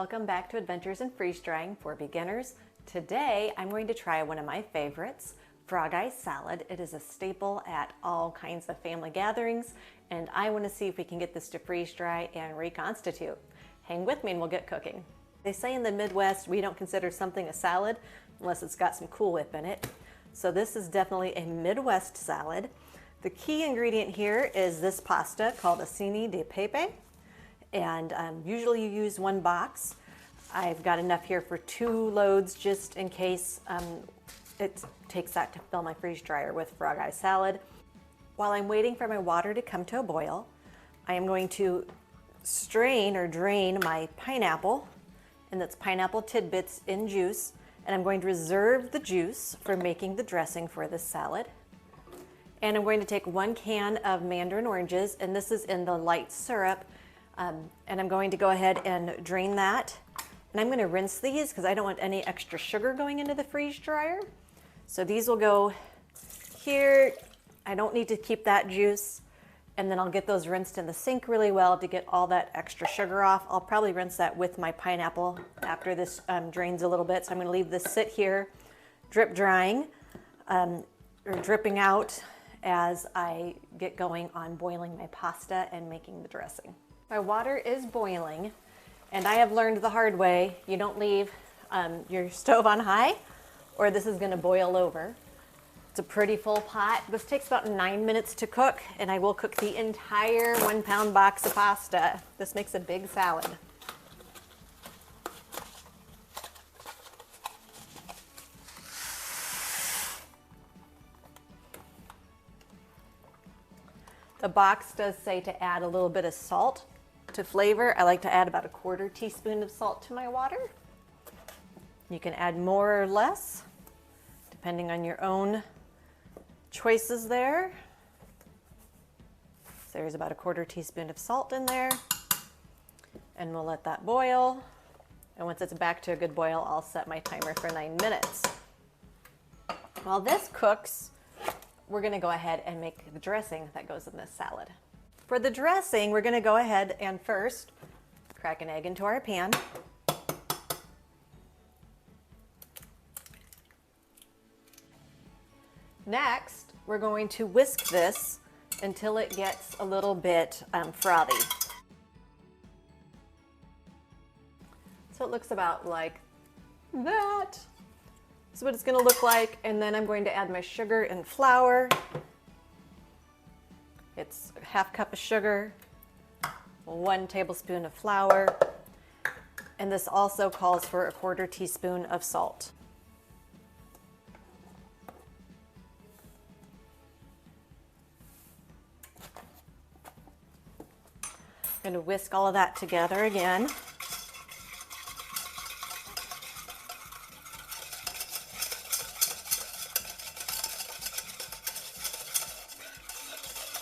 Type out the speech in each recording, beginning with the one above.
Welcome back to Adventures in Freeze Drying for Beginners. Today I'm going to try one of my favorites, frog eye salad. It is a staple at all kinds of family gatherings, and I want to see if we can get this to freeze dry and reconstitute. Hang with me and we'll get cooking. They say in the Midwest we don't consider something a salad unless it's got some Cool Whip in it. So this is definitely a Midwest salad. The key ingredient here is this pasta called acini di pepe. And usually you use one box. I've got enough here for 2 loads just in case it takes that to fill my freeze dryer with frog eye salad. While I'm waiting for my water to come to a boil, I am going to strain or drain my pineapple, and that's pineapple tidbits in juice, and I'm going to reserve the juice for making the dressing for this salad. And I'm going to take 1 can of mandarin oranges, and this is in the light syrup. And I'm going to go ahead and drain that. And I'm going to rinse these because I don't want any extra sugar going into the freeze dryer. So these will go here. I don't need to keep that juice. And then I'll get those rinsed in the sink really well to get all that extra sugar off. I'll probably rinse that with my pineapple after this drains a little bit. So I'm going to leave this sit here, drip drying, or dripping out as I get going on boiling my pasta and making the dressing. My water is boiling, and I have learned the hard way, you don't leave your stove on high or this is going to boil over. It's a pretty full pot. This takes about 9 minutes to cook, and I will cook the entire 1-pound box of pasta. This makes a big salad. The box does say to add a little bit of salt to flavor. I like to add about 1/4 teaspoon of salt to my water. You can add more or less, depending on your own choices there. So there's about 1/4 teaspoon of salt in there. And we'll let that boil. And once it's back to a good boil, I'll set my timer for 9 minutes. While this cooks, we're going to go ahead and make the dressing that goes in this salad. For the dressing, we're going to go ahead and first crack an egg into our pan. Next, we're going to whisk this until it gets a little bit frothy. So it looks about like that. That's what it's going to look like, and then I'm going to add my sugar and flour. It's 1/2 cup of sugar, 1 tablespoon of flour, and this also calls for 1/4 teaspoon of salt. I'm going to whisk all of that together again.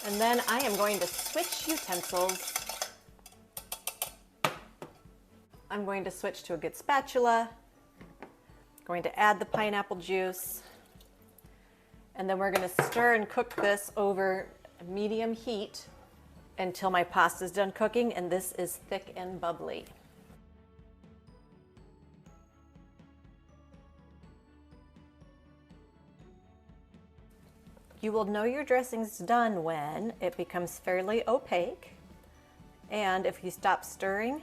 And then I am going to switch utensils. I'm going to switch to a good spatula. Going to add the pineapple juice. And then we're going to stir and cook this over medium heat until my pasta is done cooking, and this is thick and bubbly. You will know your dressing's done when it becomes fairly opaque, and if you stop stirring,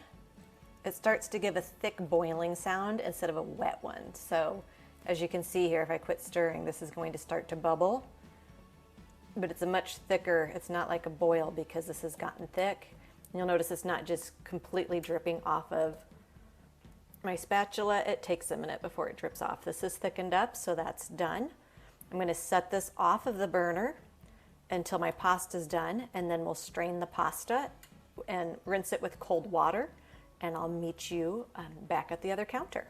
it starts to give a thick boiling sound instead of a wet one. So as you can see here, if I quit stirring, this is going to start to bubble, but it's a much thicker, it's not like a boil because this has gotten thick. And you'll notice it's not just completely dripping off of my spatula. It takes a minute before it drips off. This is thickened up, so that's done. I'm going to set this off of the burner until my pasta's done, and then we'll strain the pasta and rinse it with cold water, and I'll meet you back at the other counter.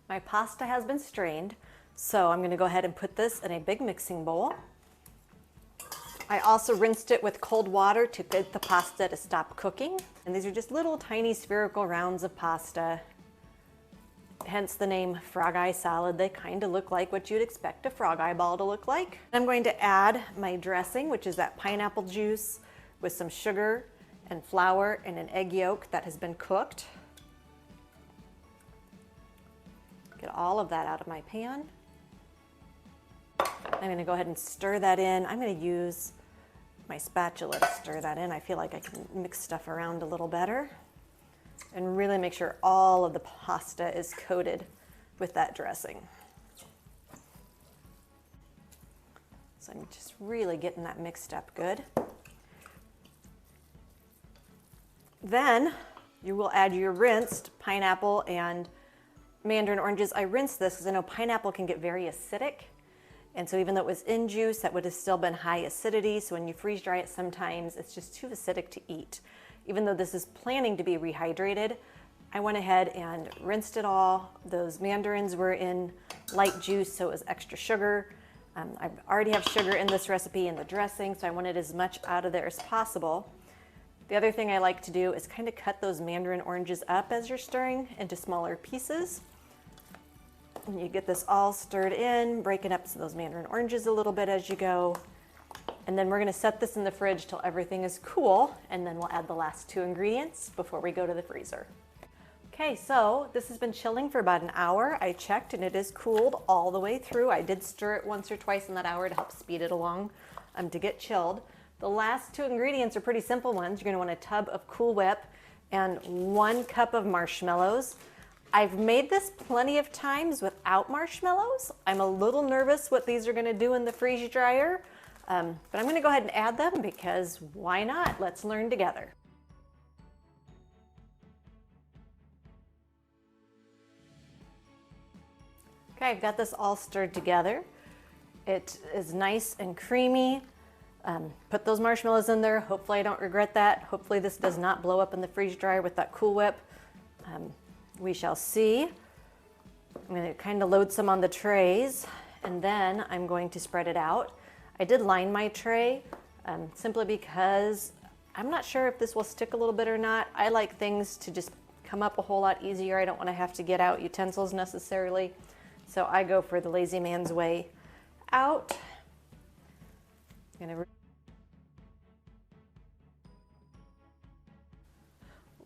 My pasta has been strained, so I'm going to go ahead and put this in a big mixing bowl. I also rinsed it with cold water to get the pasta to stop cooking, and these are just little tiny spherical rounds of pasta. Hence the name frog eye salad. They kind of look like what you'd expect a frog eyeball to look like. I'm going to add my dressing, which is that pineapple juice with some sugar and flour and an egg yolk that has been cooked. Get all of that out of my pan. I'm going to go ahead and stir that in. I'm going to use my spatula to stir that in. I feel like I can mix stuff around a little better and really make sure all of the pasta is coated with that dressing. So I'm just really getting that mixed up good. Then you will add your rinsed pineapple and mandarin oranges. I rinsed this because I know pineapple can get very acidic. And so even though it was in juice, that would have still been high acidity. So when you freeze dry it, sometimes it's just too acidic to eat. Even though this is planning to be rehydrated, I went ahead and rinsed it all. Those mandarins were in light juice, so it was extra sugar. I already have sugar in this recipe in the dressing, so I wanted as much out of there as possible. The other thing I like to do is kind of cut those mandarin oranges up as you're stirring into smaller pieces. And you get this all stirred in, breaking up those mandarin oranges a little bit as you go. And then we're going to set this in the fridge till everything is cool, and then we'll add the last 2 ingredients before we go to the freezer. Okay, so this has been chilling for about an hour. I checked and it is cooled all the way through. I did stir it once or twice in that hour to help speed it along to get chilled. The last 2 ingredients are pretty simple ones. You're going to want a tub of Cool Whip and 1 cup of marshmallows. I've made this plenty of times without marshmallows. I'm a little nervous what these are going to do in the freeze dryer, but I'm going to go ahead and add them because why not? Let's learn together. Okay, I've got this all stirred together. It is nice and creamy. Put those marshmallows in there. Hopefully I don't regret that. Hopefully this does not blow up in the freeze dryer with that Cool Whip. We shall see. I'm going to kind of load some on the trays, and then I'm going to spread it out. I did line my tray simply because I'm not sure if this will stick a little bit or not. I like things to just come up a whole lot easier. I don't want to have to get out utensils necessarily. So I go for the lazy man's way out.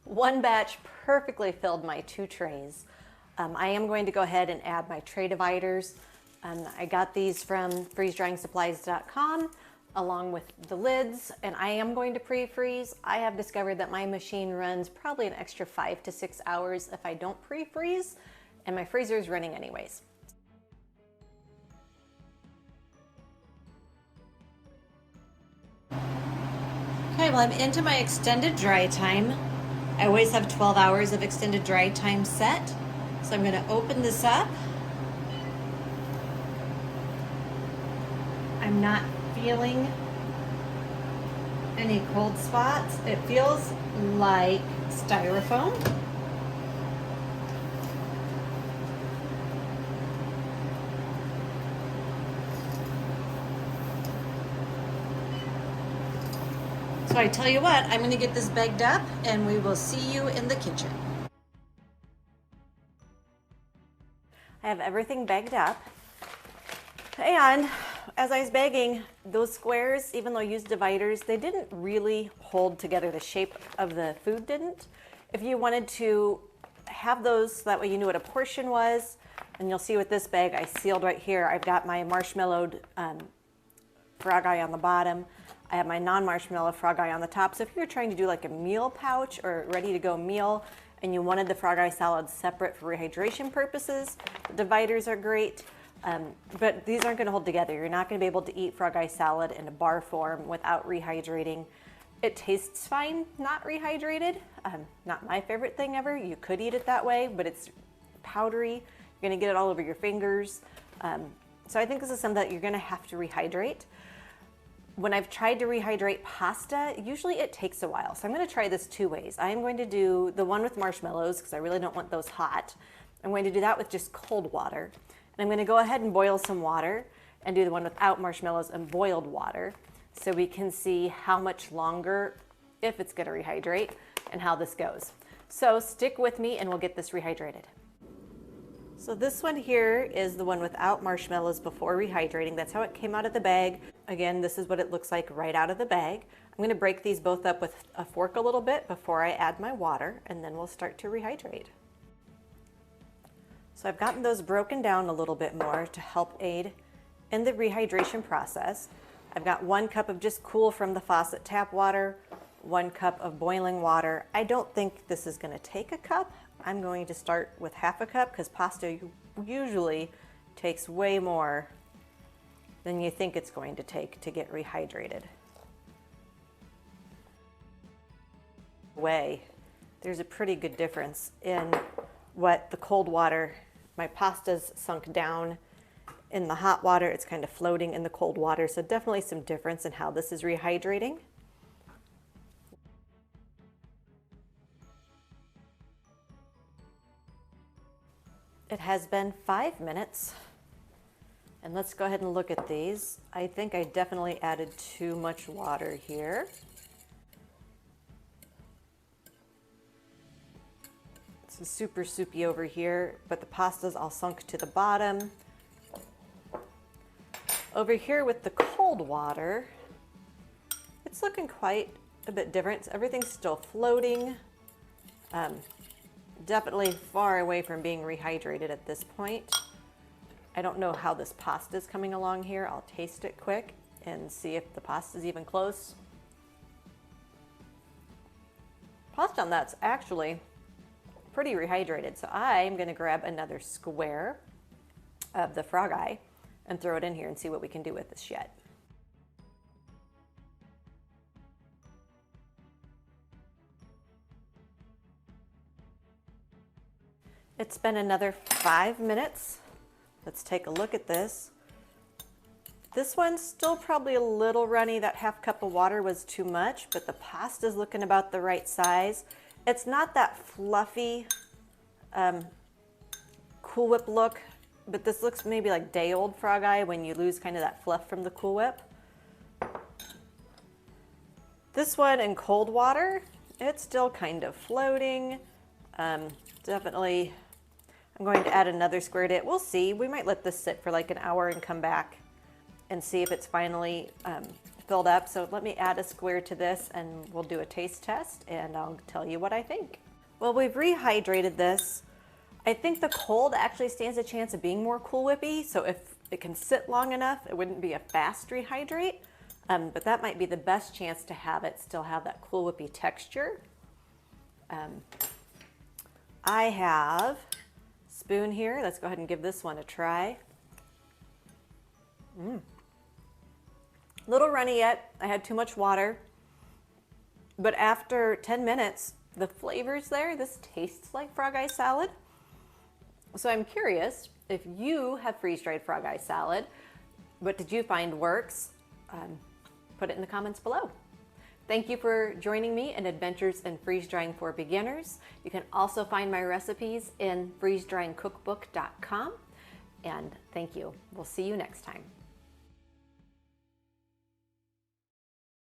One batch perfectly filled my 2 trays. I am going to go ahead and add my tray dividers. I got these from freezedryingsupplies.com along with the lids, and I am going to pre-freeze. I have discovered that my machine runs probably an extra 5 to 6 hours if I don't pre-freeze, and my freezer is running anyways. Okay, well I'm into my extended dry time. I always have 12 hours of extended dry time set. So I'm going to open this up. I'm not feeling any cold spots. It feels like styrofoam. So I tell you what, I'm going to get this bagged up and we will see you in the kitchen. I have everything bagged up, and as I was bagging, those squares, even though I used dividers, they didn't really hold together. The shape of the food didn't. If you wanted to have those so that way you knew what a portion was, and you'll see with this bag I sealed right here, I've got my marshmallowed frog eye on the bottom. I have my non-marshmallow frog eye on the top. So if you're trying to do like a meal pouch or ready to go meal and you wanted the frog eye salad separate for rehydration purposes, the dividers are great, but these aren't gonna hold together. You're not gonna be able to eat frog eye salad in a bar form without rehydrating. It tastes fine, not rehydrated. Not my favorite thing ever. You could eat it that way, but it's powdery. You're gonna get it all over your fingers. So I think this is something that you're gonna have to rehydrate. When I've tried to rehydrate pasta, usually it takes a while. So I'm going to try this 2 ways. I am going to do the one with marshmallows because I really don't want those hot. I'm going to do that with just cold water. And I'm going to go ahead and boil some water and do the one without marshmallows and boiled water so we can see how much longer, if it's going to rehydrate, and how this goes. So stick with me and we'll get this rehydrated. So this one here is the one without marshmallows before rehydrating. That's how it came out of the bag. Again, this is what it looks like right out of the bag. I'm going to break these both up with a fork a little bit before I add my water, and then we'll start to rehydrate. So I've gotten those broken down a little bit more to help aid in the rehydration process. I've got 1 cup of just cool from the faucet tap water, 1 cup of boiling water. I don't think this is going to take a cup. I'm going to start with half a cup because pasta usually takes way more than you think it's going to take to get rehydrated. There's a pretty good difference in what the cold water, my pasta's sunk down in the hot water, it's kind of floating in the cold water, so definitely some difference in how this is rehydrating. It has been 5 minutes, and let's go ahead and look at these. I think I definitely added too much water here. It's super soupy over here, but the pasta's all sunk to the bottom. Over here with the cold water, it's looking quite a bit different. Everything's still floating. Definitely far away from being rehydrated at this point. I don't know how this pasta is coming along here. I'll taste it quick and see if the pasta is even close. Pasta on that's actually pretty rehydrated. So I'm going to grab another square of the frog eye and throw it in here and see what we can do with this yet. It's been another 5 minutes. Let's take a look at this. This one's still probably a little runny. That half cup of water was too much, but the pasta's looking about the right size. It's not that fluffy Cool Whip look, but this looks maybe like day-old frog eye when you lose kind of that fluff from the Cool Whip. This one in cold water, it's still kind of floating. Definitely, I'm going to add another square to it. We'll see. We might let this sit for like an hour and come back and see if it's finally filled up. So let me add a square to this and we'll do a taste test and I'll tell you what I think. Well, we've rehydrated this. I think the cold actually stands a chance of being more Cool Whippy. So if it can sit long enough, it wouldn't be a fast rehydrate. But that might be the best chance to have it still have that Cool Whippy texture. I have a spoon here. Let's go ahead and give this one a try. Little runny yet. I had too much water. But after 10 minutes, the flavor's there. This tastes like frog eye salad. So I'm curious if you have freeze-dried frog eye salad. What did you find works? Put it in the comments below. Thank you for joining me in Adventures in Freeze Drying for Beginners. You can also find my recipes in freezedryingcookbook.com. And thank you. We'll see you next time.